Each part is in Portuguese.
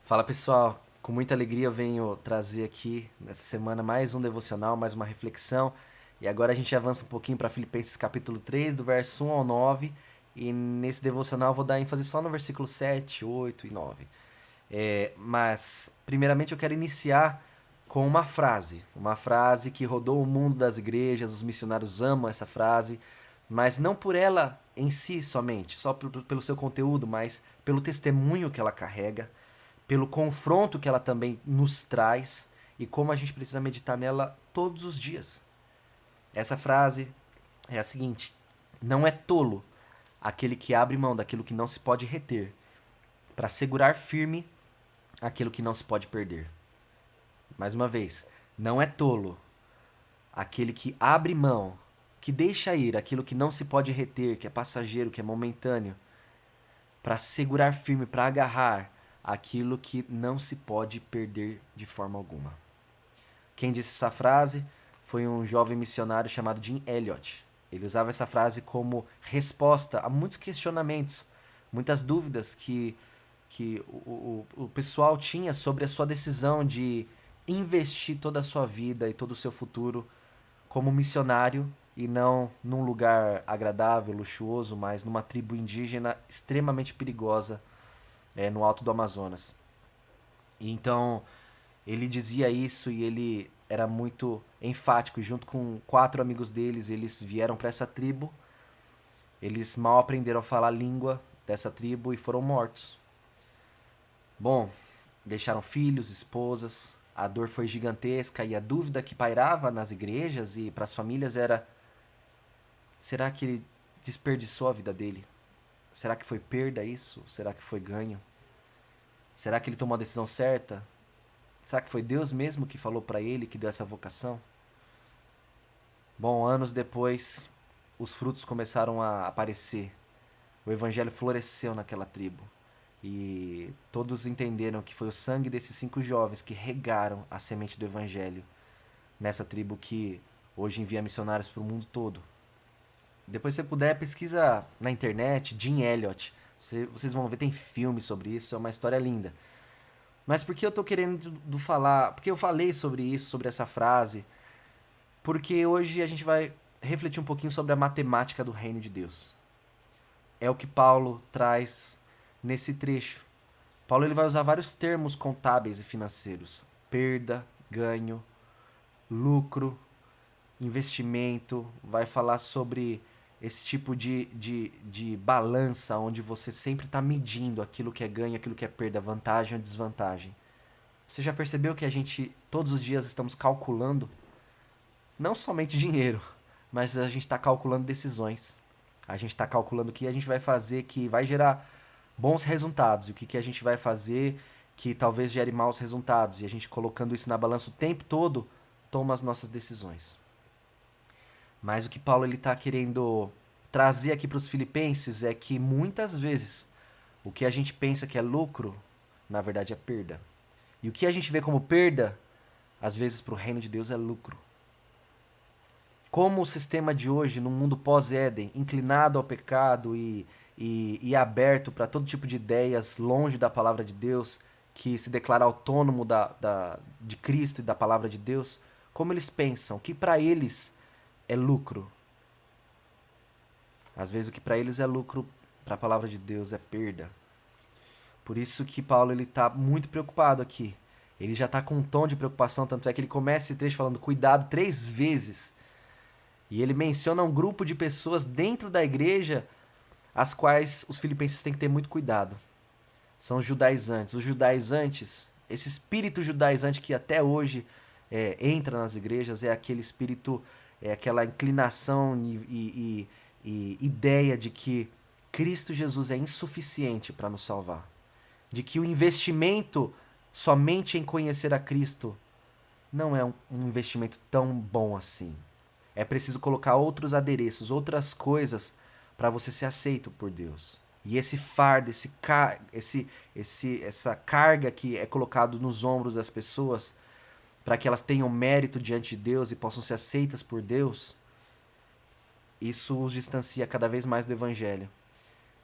Fala pessoal, com muita alegria eu venho trazer aqui nessa semana mais um devocional, mais uma reflexão. E agora a gente avança um pouquinho para Filipenses capítulo 3, do verso 1 ao 9. E nesse devocional eu vou dar ênfase só no versículo 7, 8 e 9. Mas, primeiramente, eu quero iniciar com uma frase que rodou o mundo das igrejas, os missionários amam essa frase, mas não por ela em si somente, só pelo seu conteúdo, mas pelo testemunho que ela carrega, pelo confronto que ela também nos traz e como a gente precisa meditar nela todos os dias. Essa frase é a seguinte: não é tolo aquele que abre mão daquilo que não se pode reter, para segurar firme aquilo que não se pode perder. Mais uma vez, não é tolo aquele que abre mão, que deixa ir aquilo que não se pode reter, que é passageiro, que é momentâneo, para segurar firme, para agarrar aquilo que não se pode perder de forma alguma. Quem disse essa frase foi um jovem missionário chamado Jim Elliot. Ele usava essa frase como resposta a muitos questionamentos, muitas dúvidas que o pessoal tinha sobre a sua decisão de investir toda a sua vida e todo o seu futuro como missionário e não num lugar agradável, luxuoso, mas numa tribo indígena extremamente perigosa no alto do Amazonas. E então ele dizia isso e ele era muito enfático. E junto com 4 amigos deles, eles vieram para essa tribo. Eles mal aprenderam a falar a língua dessa tribo e foram mortos. Bom, deixaram filhos, esposas, a dor foi gigantesca e a dúvida que pairava nas igrejas e para as famílias era: será que ele desperdiçou a vida dele? Será que foi perda isso? Será que foi ganho? Será que ele tomou a decisão certa? Será que foi Deus mesmo que falou para ele que deu essa vocação? Bom, anos depois, os frutos começaram a aparecer. O evangelho floresceu naquela tribo. E todos entenderam que foi o sangue desses 5 jovens que regaram a semente do evangelho nessa tribo que hoje envia missionários para o mundo todo. Depois, se você puder, pesquisa na internet, Jim Elliot. Vocês vão ver, tem filme sobre isso, é uma história linda. Mas por que eu tô querendo falar? Porque eu falei sobre isso, sobre essa frase. Porque hoje a gente vai refletir um pouquinho sobre a matemática do reino de Deus. É o que Paulo traz nesse trecho. Paulo ele vai usar vários termos contábeis e financeiros: perda, ganho, lucro, investimento. Vai falar sobre esse tipo de balança onde você sempre está medindo aquilo que é ganho, aquilo que é perda, vantagem ou desvantagem. Você já percebeu que a gente todos os dias estamos calculando não somente dinheiro, mas a gente está calculando decisões. A gente está calculando o que a gente vai fazer que vai gerar bons resultados e o que a gente vai fazer que talvez gere maus resultados. E a gente colocando isso na balança o tempo todo, toma as nossas decisões. Mas o que Paulo ele está querendo trazer aqui para os filipenses é que muitas vezes o que a gente pensa que é lucro, na verdade é perda. E o que a gente vê como perda, às vezes para o reino de Deus é lucro. Como o sistema de hoje, num mundo pós-Éden, inclinado ao pecado e aberto para todo tipo de ideias longe da palavra de Deus, que se declara autônomo de Cristo e da palavra de Deus, como eles pensam que para eles é lucro. Às vezes o que para eles é lucro, para a palavra de Deus é perda. Por isso que Paulo ele está muito preocupado aqui. Ele já está com um tom de preocupação, tanto é que ele começa esse trecho falando cuidado 3 vezes. E ele menciona um grupo de pessoas dentro da igreja as quais os filipenses têm que ter muito cuidado. São os judaizantes. Os judaizantes, esse espírito judaizante que até hoje entra nas igrejas, é aquele espírito, é aquela inclinação e ideia de que Cristo Jesus é insuficiente para nos salvar. De que o investimento somente em conhecer a Cristo não é um investimento tão bom assim. É preciso colocar outros adereços, outras coisas para você ser aceito por Deus. E esse fardo, essa carga que é colocado nos ombros das pessoas para que elas tenham mérito diante de Deus e possam ser aceitas por Deus, isso os distancia cada vez mais do Evangelho.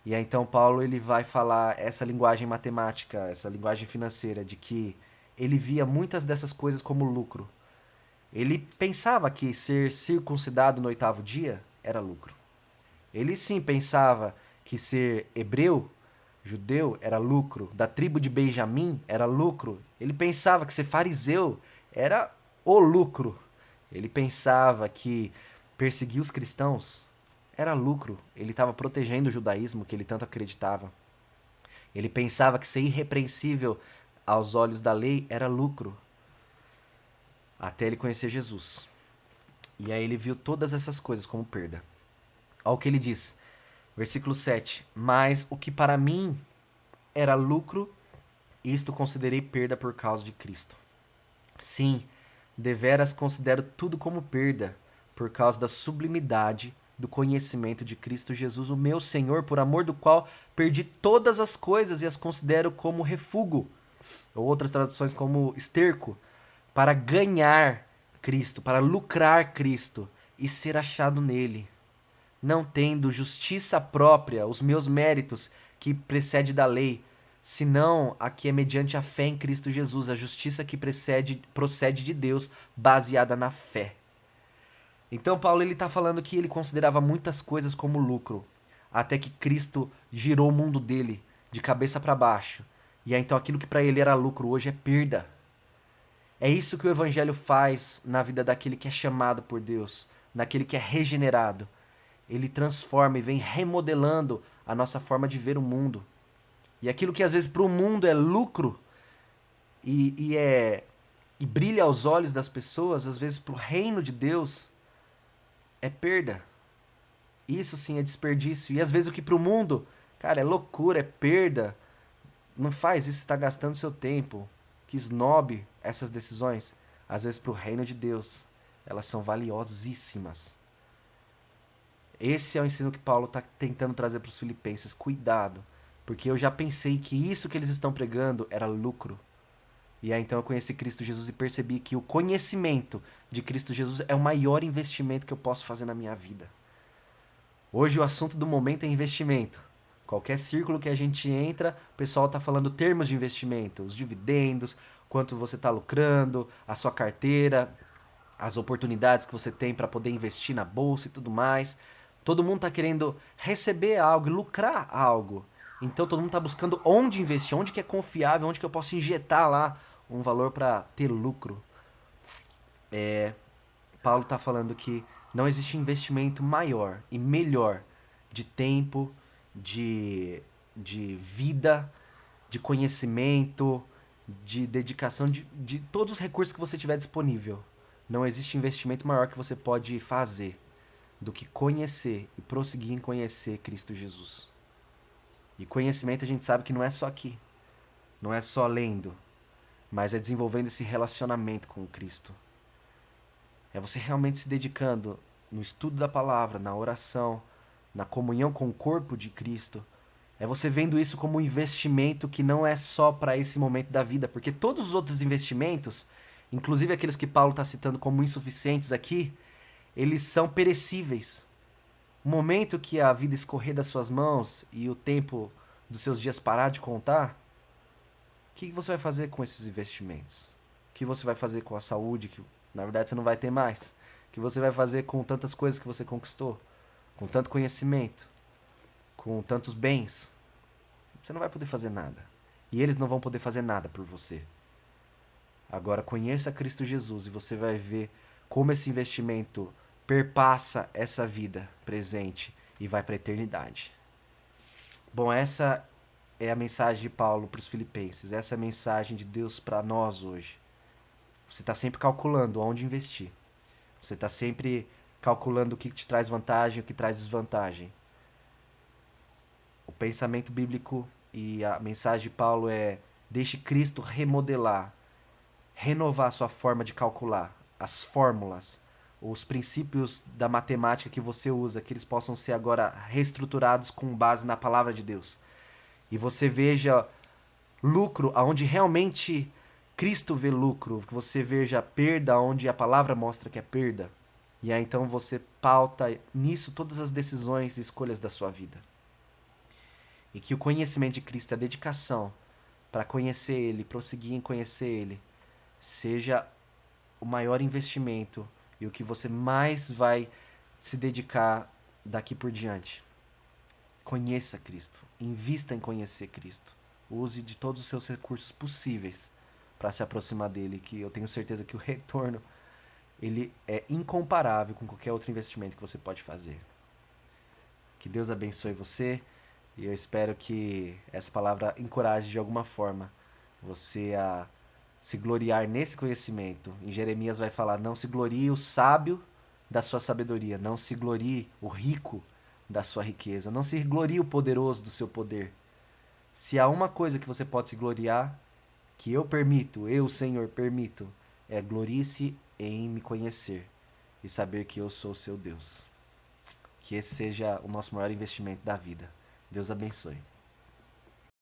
E aí então Paulo ele vai falar essa linguagem matemática, essa linguagem financeira, de que ele via muitas dessas coisas como lucro. Ele pensava que ser circuncidado no 8º dia era lucro. Ele sim pensava que ser hebreu, judeu, era lucro. Da tribo de Benjamim era lucro. Ele pensava que ser fariseu era o lucro. Ele pensava que perseguir os cristãos era lucro. Ele estava protegendo o judaísmo que ele tanto acreditava. Ele pensava que ser irrepreensível aos olhos da lei era lucro. Até ele conhecer Jesus. E aí ele viu todas essas coisas como perda. Olha o que ele diz. Versículo 7. Mas o que para mim era lucro, isto considerei perda por causa de Cristo. Sim, deveras considero tudo como perda, por causa da sublimidade do conhecimento de Cristo Jesus, o meu Senhor, por amor do qual perdi todas as coisas e as considero como refúgio, ou outras traduções como esterco, para ganhar Cristo, para lucrar Cristo e ser achado nele, não tendo justiça própria, os meus méritos que precede da lei, senão a que é mediante a fé em Cristo Jesus, a justiça que procede de Deus, baseada na fé. Então Paulo ele está falando que ele considerava muitas coisas como lucro, até que Cristo girou o mundo dele de cabeça para baixo. E aí, então aquilo que para ele era lucro hoje é perda. É isso que o evangelho faz na vida daquele que é chamado por Deus, naquele que é regenerado. Ele transforma e vem remodelando a nossa forma de ver o mundo. E aquilo que às vezes para o mundo é lucro e brilha aos olhos das pessoas, às vezes para o reino de Deus é perda. Isso sim é desperdício. E às vezes o que para o mundo, cara, é loucura, é perda. Não faz isso, está gastando seu tempo. Que snob essas decisões. Às vezes para o reino de Deus, elas são valiosíssimas. Esse é o ensino que Paulo está tentando trazer para os filipenses. Cuidado, porque eu já pensei que isso que eles estão pregando era lucro. E aí então eu conheci Cristo Jesus e percebi que o conhecimento de Cristo Jesus é o maior investimento que eu posso fazer na minha vida. Hoje o assunto do momento é investimento. Qualquer círculo que a gente entra, o pessoal está falando termos de investimento, os dividendos, quanto você está lucrando, a sua carteira, as oportunidades que você tem para poder investir na bolsa e tudo mais. Todo mundo está querendo receber algo, lucrar algo. Então todo mundo está buscando onde investir, onde que é confiável, onde que eu posso injetar lá um valor para ter lucro. Paulo está falando que não existe investimento maior e melhor de tempo, de vida, de conhecimento, de dedicação, de todos os recursos que você tiver disponível. Não existe investimento maior que você pode fazer do que conhecer e prosseguir em conhecer Cristo Jesus. E conhecimento a gente sabe que não é só aqui, não é só lendo, mas é desenvolvendo esse relacionamento com Cristo. É você realmente se dedicando no estudo da palavra, na oração, na comunhão com o corpo de Cristo. É você vendo isso como um investimento que não é só para esse momento da vida, porque todos os outros investimentos, inclusive aqueles que Paulo está citando como insuficientes aqui, eles são perecíveis. O momento que a vida escorrer das suas mãos e o tempo dos seus dias parar de contar, o que você vai fazer com esses investimentos? O que você vai fazer com a saúde, que na verdade você não vai ter mais? O que você vai fazer com tantas coisas que você conquistou? Com tanto conhecimento? Com tantos bens? Você não vai poder fazer nada. E eles não vão poder fazer nada por você. Agora conheça Cristo Jesus e você vai ver como esse investimento perpassa essa vida presente e vai para a eternidade. Bom, essa é a mensagem de Paulo para os filipenses. Essa é a mensagem de Deus para nós hoje. Você está sempre calculando onde investir. Você está sempre calculando o que te traz vantagem e o que traz desvantagem. O pensamento bíblico e a mensagem de Paulo é: deixe Cristo remodelar, renovar a sua forma de calcular, as fórmulas, os princípios da matemática que você usa, que eles possam ser agora reestruturados com base na palavra de Deus. E você veja lucro aonde realmente Cristo vê lucro, que você veja perda onde a palavra mostra que é perda. E aí então você pauta nisso todas as decisões e escolhas da sua vida. E que o conhecimento de Cristo, a dedicação para conhecer Ele, prosseguir em conhecer Ele, seja o maior investimento e o que você mais vai se dedicar daqui por diante. Conheça Cristo, invista em conhecer Cristo. Use de todos os seus recursos possíveis para se aproximar dele, que eu tenho certeza que o retorno ele é incomparável com qualquer outro investimento que você pode fazer. Que Deus abençoe você e eu espero que essa palavra encoraje de alguma forma você a se gloriar nesse conhecimento. Em Jeremias vai falar: não se glorie o sábio da sua sabedoria, não se glorie o rico da sua riqueza, não se glorie o poderoso do seu poder. Se há uma coisa que você pode se gloriar, que eu permito, eu, Senhor, permito, é glorie-se em me conhecer e saber que eu sou o seu Deus. Que esse seja o nosso maior investimento da vida. Deus abençoe.